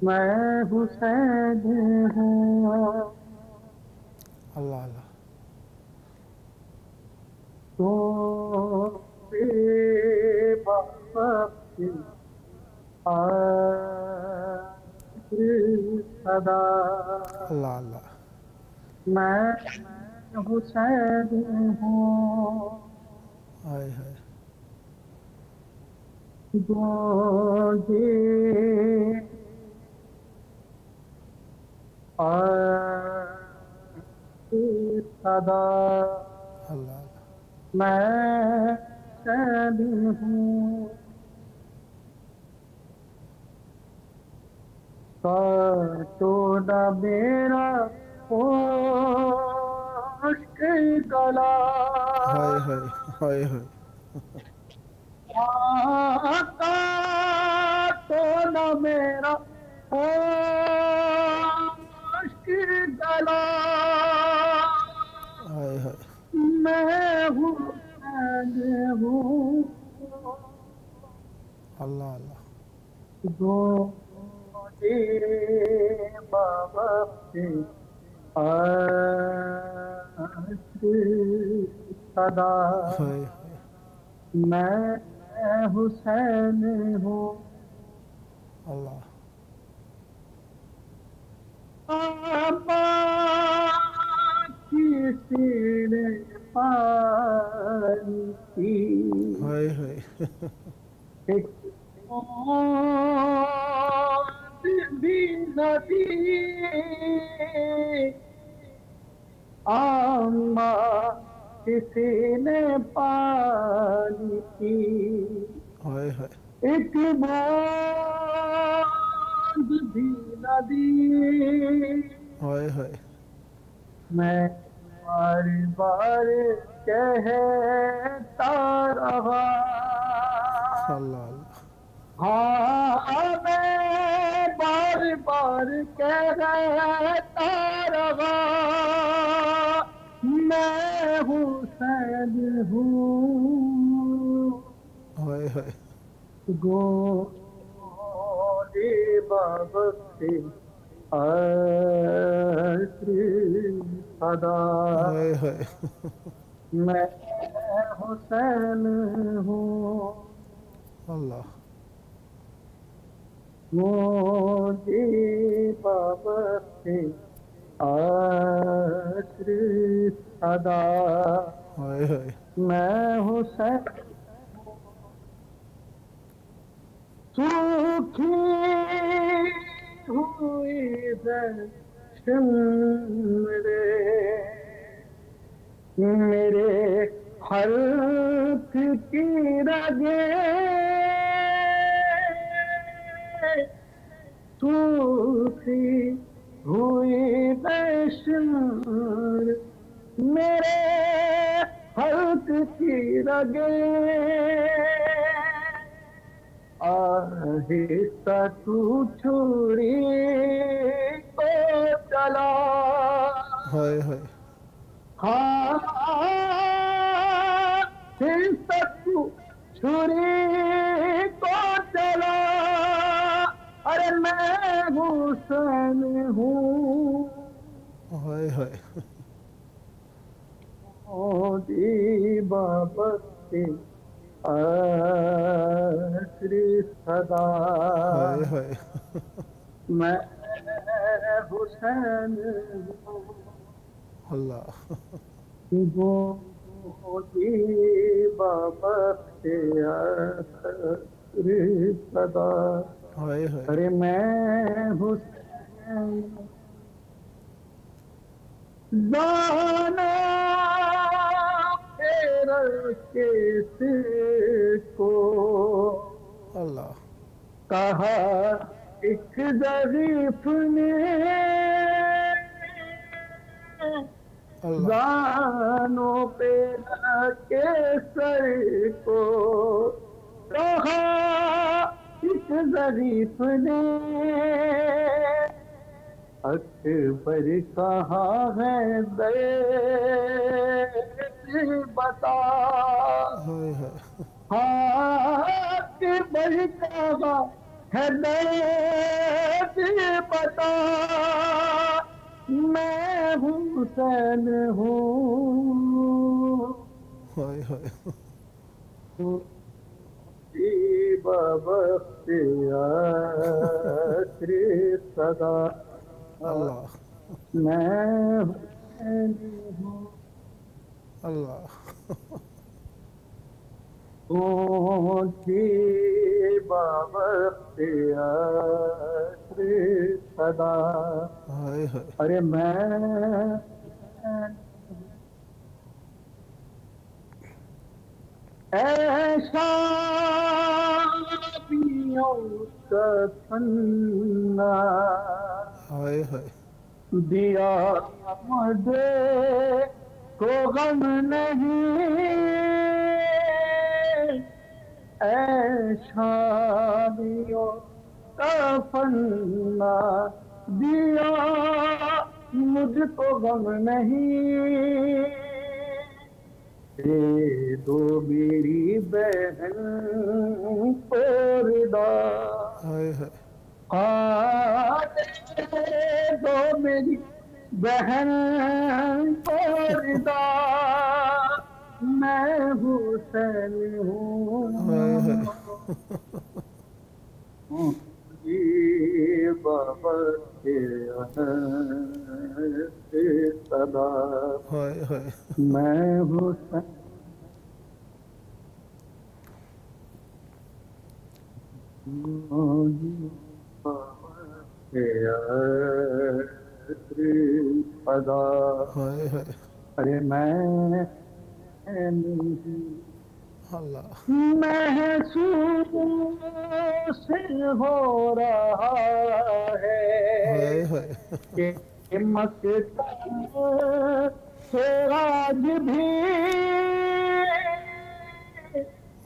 میں حسین ہوں اللہ اللہ تو بے باپ کی صدا اللہ اللہ میں حسین ہوں ہائے ہائے گونجے صدا اللہ اللہ میں حسین ہوں کاٹو نہ میرا خشک گلا ہائے ہائے ہائے ہائے کاٹو نہ میرا خشک گلا ہائے ہائے میں حسین ہوں اللہ اللہ گونجے بابا سے صدا ہائے ہائے میں حسین ہوں اللہ آبا کسی نے پانی کی ہائے ہائے ایک بوند بھی نہ دی آما کسی نے پانی کی ہائے ہائے ایک بوند بھی نہ دی ہائے ہائے میں بار بار کہتا رہا اللہ اللہ ہاں میں بار بار کہتا رہا میں حسین ہوں ہائے ہائے گونجے بابا سے صدا ہائے ہائے میں حسین ہوں اللہ گونجے بابا سے صدا ہائے ہائے میں حسین سوکھی ہوئی شمرے میرے حلق کی رگیں سوکھی ہوئی شمر میرے حلق کی رگیں آہستہ تو چھری کو چلا ہائے ہائے آہستہ تو چھری کو چلا ارے میں حسین ہوں ہائے ہائے دی بابا سے آخری صدا ہائے ہائے میں حسین ہوں اللہ گونجے بابا سے آخری صدا ہائے ہائے ارے میں حسین دانا پھیر کے کو اللہ کہا ایک ضعیف نے اللہ دانوں پہ کے سر کو کہا ایک ضعیف نے اکبر کہاں ہے دیر بتا ہائے ہائے ہاں اکبر کہاں ہے درد بتا میں حسین ہوں ہائے ہائے بخت آخری صدا اللہ میں حسین ہوں اللہ اونچی بخت آخری صدا ہائے ہائے ارے میں ایسا کا فنا ہائے ہائے دیا مجھے کو غم نہیں ایسا کا فنا دیا مجھ کو غم نہیں دے دو میری بہن کو ردا ہائے ہائے دے دو میری بہن کو ردا میں حسین ہائے ہائے ہوں جی بابا کے صدا ہائے ہائے میں حسین صدا ہائے ہائے ارے میں اللہ محسوس ہو رہا ہے ہائے ہائے کہ مقتل سے آج بھی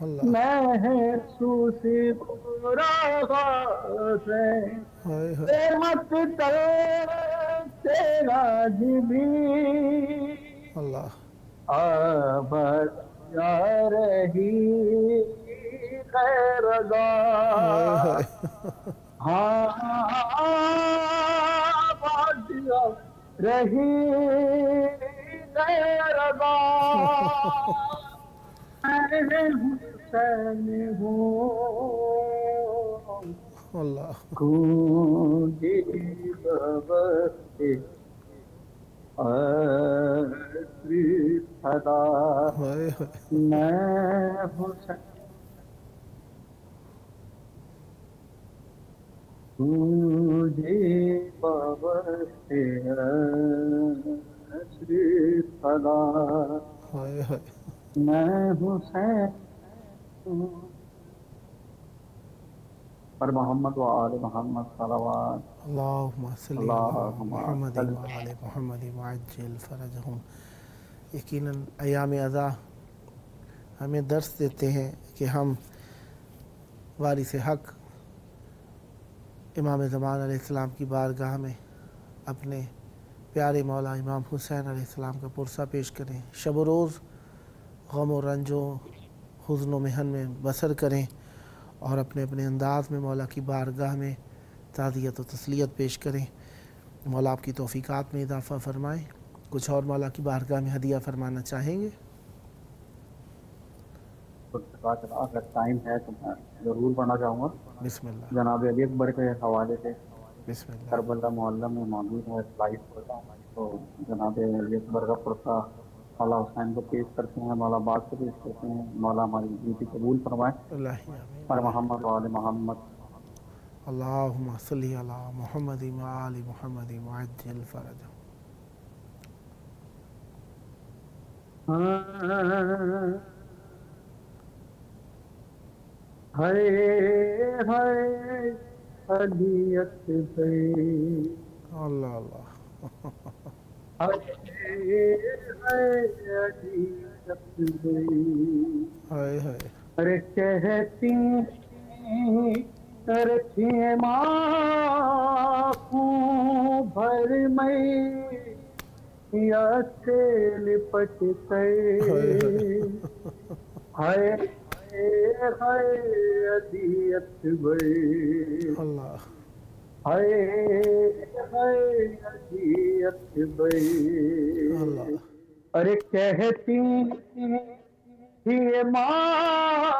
اللہ محسوس ہو رہا ہے ہائے ہائے کہ مقتل سے آج بھی اللہ آباد جا رہی خیر ہائے گاہ ہائے ہاں آباد جا رہی خیر گاہ میں حسین ہوں اللہ گونجی بخت آخری صدا ہائے ہائے میں حسین تجھے بخت آخری صدا ہائے ہائے میں حسین پر محمد و آل محمد صلوات اللہم صلی علی اللہم محمد صلی و آل محمد وعجل فرجہم۔ یقیناً ایام اذا ہمیں درس دیتے ہیں کہ ہم وارث حق امام زمان علیہ السلام کی بارگاہ میں اپنے پیارے مولا امام حسین علیہ السلام کا پرسہ پیش کریں، شب و روز غم و رنج و حزن و محن میں بسر کریں اور اپنے اپنے انداز میں مولا کی بارگاہ میں تعزیت و تسلیت پیش کریں۔ مولا آپ کی توفیقات میں اضافہ فرمائیں۔ کچھ اور مولا کی بارگاہ میں ہدیہ فرمانا چاہیں گے؟ اگر ٹائم ہے تو میں ضرور پڑھنا چاہوں گا۔ بسم اللہ جناب علی اکبر کے حوالے سے بسم اللہ کربلا محلہ میں موجود ہے لائف پڑھتا ہوں، تو جناب علی اکبر کا پرسہ مولا حسین کو پیش کرتے ہیں، مولا باغ کو پیش کرتے ہیں، مولا ہماری ڈیوٹی قبول فرمائے۔ اللہ آمین۔ پر محمد و آل محمد اللہم صلی علی محمد و آل محمد وعجل فرجہم۔ ہائے ہائے علی اکبر، اللہ اللہ ہائے ہائے علی اکبر، ہائے ہائے ارے کہتی رکھی ماں خون بھر میں یا سے لپٹ ہائے کر ہائے ہائے علی اکبر، اللہ ہائے ہائے علی اکبر، اللہ ارے کہتی تھی یہ ماں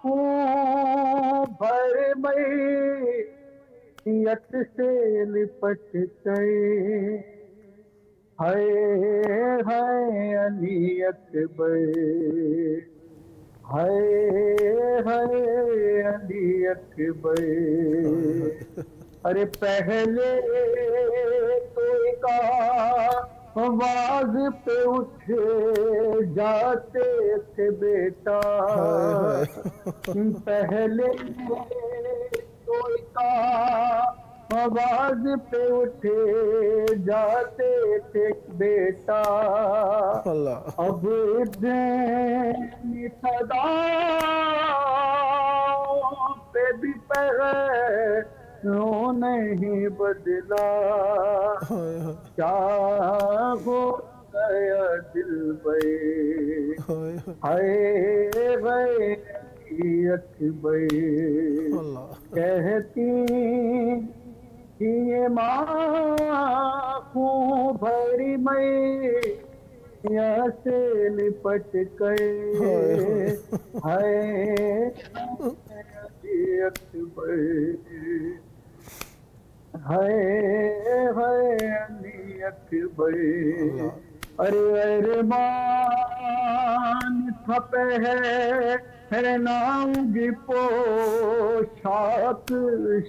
خون بھر میت سے لپٹ گئے، ہائے ہائے علی اکبر، ہائے ہائے علی اکبر، ارے پہلے تو ایک آواز پہ اٹھے جاتے تھے بیٹا، ہائے ہائے پہلے تو ایک آواز پہ اٹھے جاتے تھے بیٹا، اللہ اب اتنی صدا پہ بھی پیروں نہیں بدلا، ہائے ہائے کیا ہو گیا دل بے، ہائے ہائے ہائے علی اکبر، اللہ کہتی تھی یہ ماں خون بھری میاں سے لپٹ ہائے گئے، ہائے ہائے علی اکبر، ہائے ہائے علی اکبر، اللہ ارے ارمان تھا پہناؤں گی پوشاک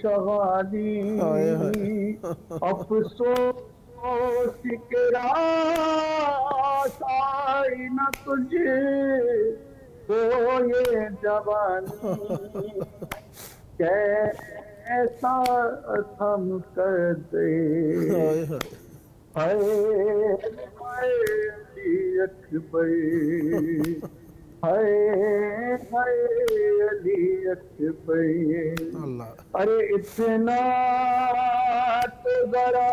شغالی، ہائے ہائے افسوس کے راس آئی نہ تجھے تو یہ جوانی، کیسا تھم کر دے، ہائے ہائے ہائے علی اکبر، ہائے ہائے علی اکبر، اللہ ارے اتنا تو ذرا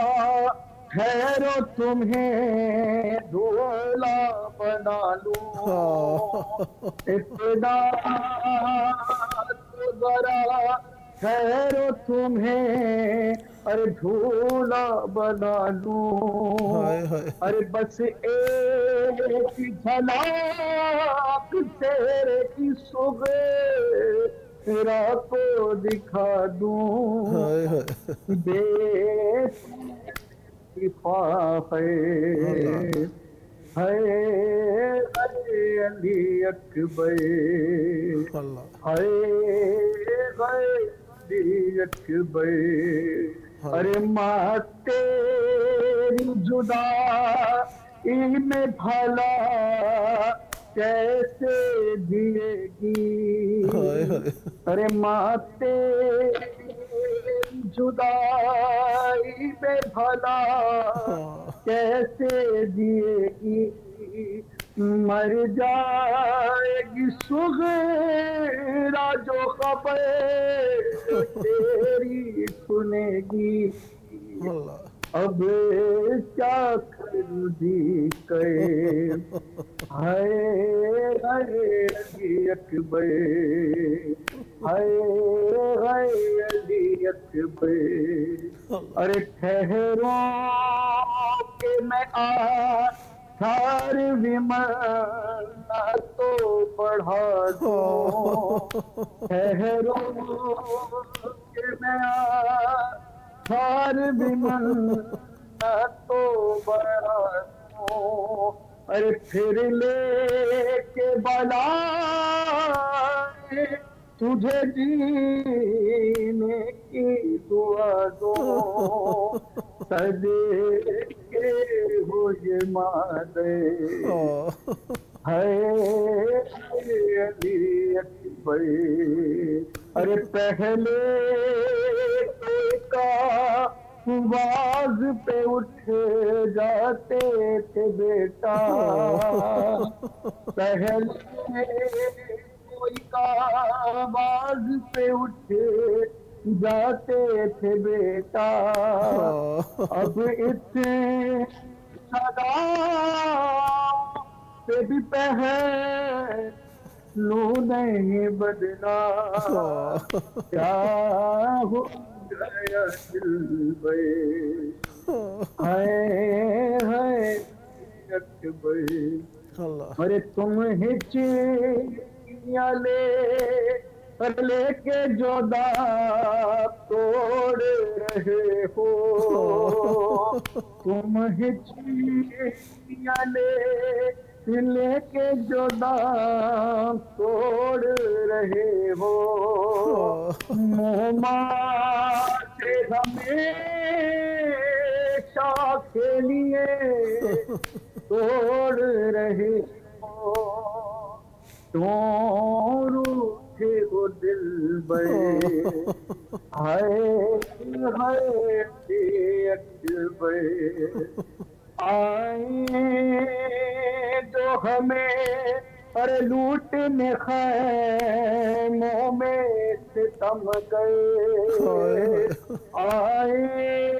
ٹھہرو تمہیں دھولا بنا لوں، اتنا تو ذرا ٹھہرو تمہیں ارے جھولا بنا لوں، ہائے ہائے ارے بس ایک جھلک تیرے کی صغرا کو دکھا دوں، ہائے ہائے بے اتفاق اللہ ہائے ہائے علی اکبر، اللہ ہائے ہائے علی اکبر، ارے ماں تیری جدائی میں بھلا کیسے جیے گی، ہائے ہائے ارے ماں تیری جدائی میں بھلا کیسے جیے گی، مر جائے گی صغرا جو خبر تیری سنے گی، اللہ اب کیا کروں جی کے، ہائے ہائے علی اکبر، ہائے ہائے علی اکبر، ارے ٹھہرو کہ میں آثار منت تو بڑھا دوں، ٹھہرو کہ میں آثار منت تو بڑھا دوں، ارے پھر لے کے بلائے تجھے جینے کی دعا دو، صدقے ہو یہ مادے، ہائے علی اکبر، ارے پہلے تو کا آواز پہ اٹھے جاتے تھے بیٹا، پہلے کوئی کا آواز پہ اٹھے جاتے تھے بیٹا، اب اتنے صدا پہ بھی لو نہیں بدلا کیا ہو گیا دل بے ہائے ہائے اکبر اللہ ارے تم ہی چیاں لے کے جو داغ توڑ رہے ہو تم ہی چیاں لے کے جو داغ توڑ رہے ہو سے ہمیشہ کے لیے توڑ رہے ہو کیوں روٹھے ہو دل بے ہائے ہائے اکبر آئیں جو ہمیں ارے لوٹنے خیموں میں ستم گئے آئے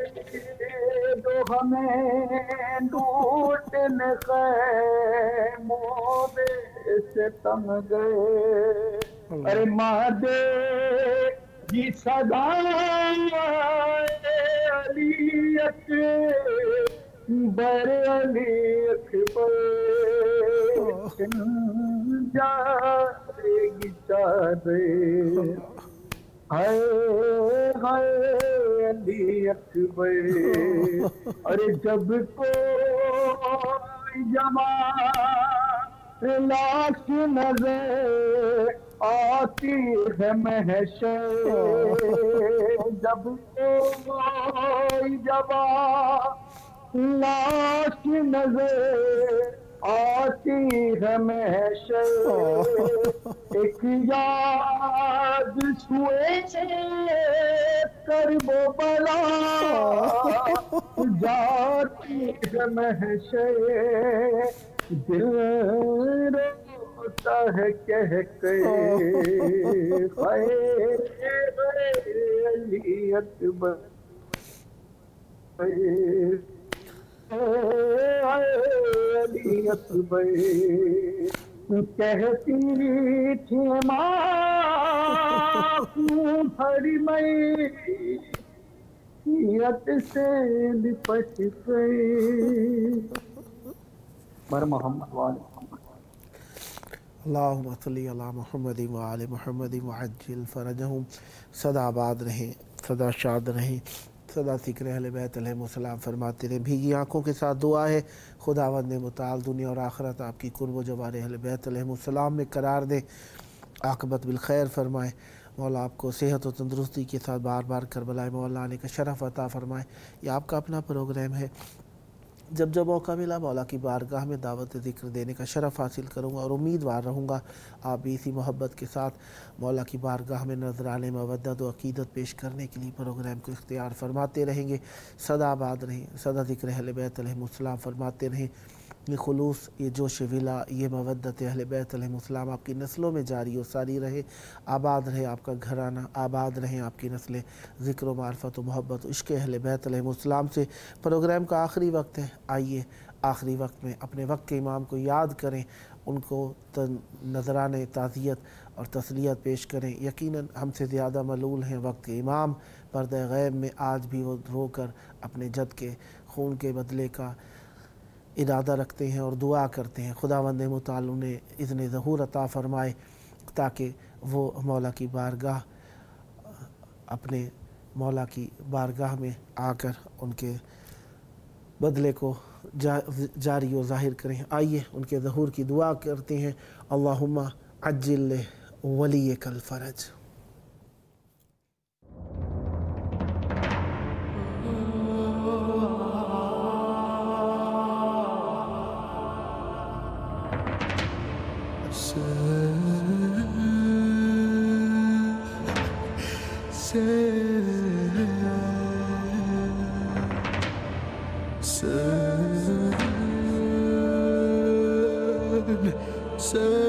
جو ہمیں لوٹنے خیموں میں ستم گئے ارے مادے جی صدا علی اکبر علی اکبر جائے گی چادر ہائے ہائے علی اکبر ارے جب کوئی جوان لاش نظر آتی ہے محشر جب کوئی جوان لاش نظر آتی ہے محشر ایک یاد سوئے کرب و بلا جاتی ہے محشر دل روتا ہے کہہ کے ہائے علی اکبر علی اکبر کہتی تھی ماں خون بھری میت سے لپٹ گئی بر محمد وآل محمد اللہم صلی علی محمد وآل محمد وعجل فرجہم سدا آباد رہیں سدا شاد رہیں سدا ذکر اہل بیت علیہ السلام فرماتے رہیں بھیگی آنکھوں کے ساتھ دعا ہے خداوند متعال دنیا اور آخرت آپ کی قرب و جوار اہل بیت علیہ السلام میں قرار دے عاقبت بالخیر فرمائے مولا آپ کو صحت و تندرستی کے ساتھ بار بار کربلا مولا آنے کا شرف عطا فرمائے یہ آپ کا اپنا پروگرام ہے جب جب موقع ملا مولا کی بارگاہ میں دعوت ذکر دینے کا شرف حاصل کروں گا اور امیدوار رہوں گا آپ بھی اسی محبت کے ساتھ مولا کی بارگاہ میں نذرانے مودت و عقیدت پیش کرنے کے لیے پروگرام کو اختیار فرماتے رہیں گے سدا آباد رہیں سدا ذکر اہل بیت علیہ السلام فرماتے رہیں یہ خلوص یہ جوش ولا یہ مودت اہل بیت علیہ السلام آپ کی نسلوں میں جاری و ساری رہے آباد رہے آپ کا گھرانہ آباد رہیں آپ کی نسلیں ذکر و معرفت و محبت عشق اہل بیت علیہ السلام سے پروگرام کا آخری وقت ہے آئیے آخری وقت میں اپنے وقت کے امام کو یاد کریں ان کو نذرانے تعزیت اور تسلیت پیش کریں یقیناً ہم سے زیادہ ملول ہیں وقت کے امام پردہ غیب میں آج بھی وہ رو کر اپنے جد کے خون کے بدلے کا ارادہ رکھتے ہیں اور دعا کرتے ہیں خداوند متعال انہیں اذن ظہور عطا فرمائے تاکہ وہ مولا کی بارگاہ اپنے مولا کی بارگاہ میں آ کر ان کے بدلے کو جاری و ظاہر کریں آئیے ان کے ظہور کی دعا کرتے ہیں اللہم عجل ولیک الفرج Say